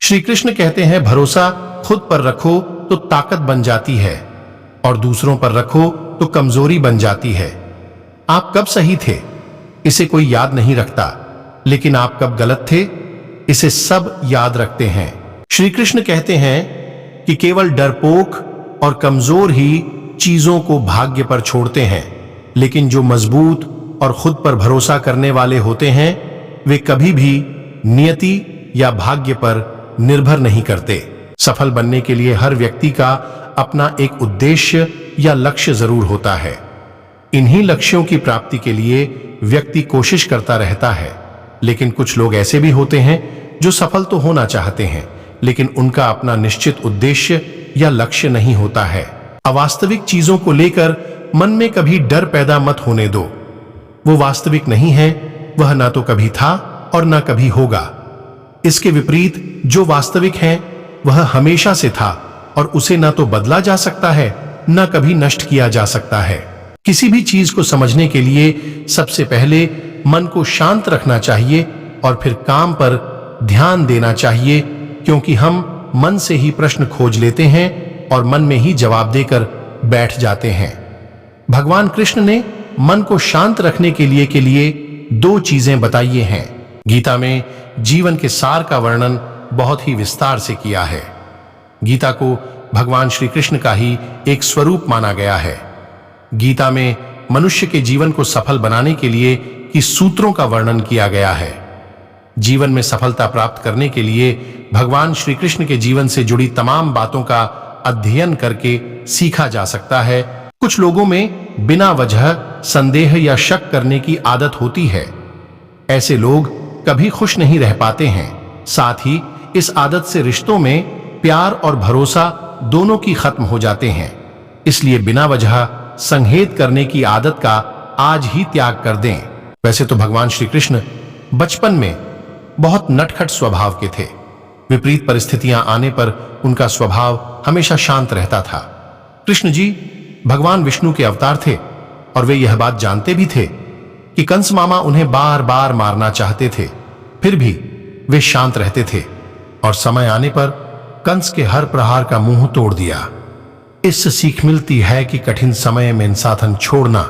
श्री कृष्ण कहते हैं, भरोसा खुद पर रखो तो ताकत बन जाती है और दूसरों पर रखो तो कमजोरी बन जाती है। आप कब सही थे इसे कोई याद नहीं रखता, लेकिन आप कब गलत थे इसे सब याद रखते हैं। श्री कृष्ण कहते हैं कि केवल डरपोक और कमजोर ही चीजों को भाग्य पर छोड़ते हैं, लेकिन जो मजबूत और खुद पर भरोसा करने वाले होते हैं वे कभी भी नियति या भाग्य पर निर्भर नहीं करते। सफल बनने के लिए हर व्यक्ति का अपना एक उद्देश्य या लक्ष्य जरूर होता है। इन्हीं लक्ष्यों की प्राप्ति के लिए व्यक्ति कोशिश करता रहता है, लेकिन कुछ लोग ऐसे भी होते हैं जो सफल तो होना चाहते हैं, लेकिन उनका अपना निश्चित उद्देश्य या लक्ष्य नहीं होता है। अवास्तविक चीजों को लेकर मन में कभी डर पैदा मत होने दो। वो वास्तविक नहीं है, वह ना तो कभी था और ना कभी होगा। इसके विपरीत जो वास्तविक है वह हमेशा से था और उसे ना तो बदला जा सकता है ना कभी नष्ट किया जा सकता है। किसी भी चीज को समझने के लिए सबसे पहले मन को शांत रखना चाहिए और फिर काम पर ध्यान देना चाहिए, क्योंकि हम मन से ही प्रश्न खोज लेते हैं और मन में ही जवाब देकर बैठ जाते हैं। भगवान कृष्ण ने मन को शांत रखने के लिए दो चीजें बताई हैं। गीता में जीवन के सार का वर्णन बहुत ही विस्तार से किया है। गीता को भगवान श्री कृष्ण का ही एक स्वरूप माना गया है। गीता में मनुष्य के जीवन को सफल बनाने के लिए की सूत्रों का वर्णन किया गया है। जीवन में सफलता प्राप्त करने के लिए भगवान श्री कृष्ण के जीवन से जुड़ी तमाम बातों का अध्ययन करके सीखा जा सकता है। कुछ लोगों में बिना वजह संदेह या शक करने की आदत होती है। ऐसे लोग कभी खुश नहीं रह पाते हैं। साथ ही इस आदत से रिश्तों में प्यार और भरोसा दोनों की खत्म हो जाते हैं। इसलिए बिना वजह संहेत करने की आदत का आज ही त्याग कर दें। वैसे तो भगवान श्री कृष्ण बचपन में बहुत नटखट स्वभाव के थे। विपरीत परिस्थितियां आने पर उनका स्वभाव हमेशा शांत रहता था। कृष्ण जी भगवान विष्णु के अवतार थे और वे यह बात जानते भी थे कि कंस मामा उन्हें बार बार मारना चाहते थे, फिर भी वे शांत रहते थे और समय आने पर कंस के हर प्रहार का मुंह तोड़ दिया। इससे सीख मिलती है कि कठिन समय में इंसान छोड़ना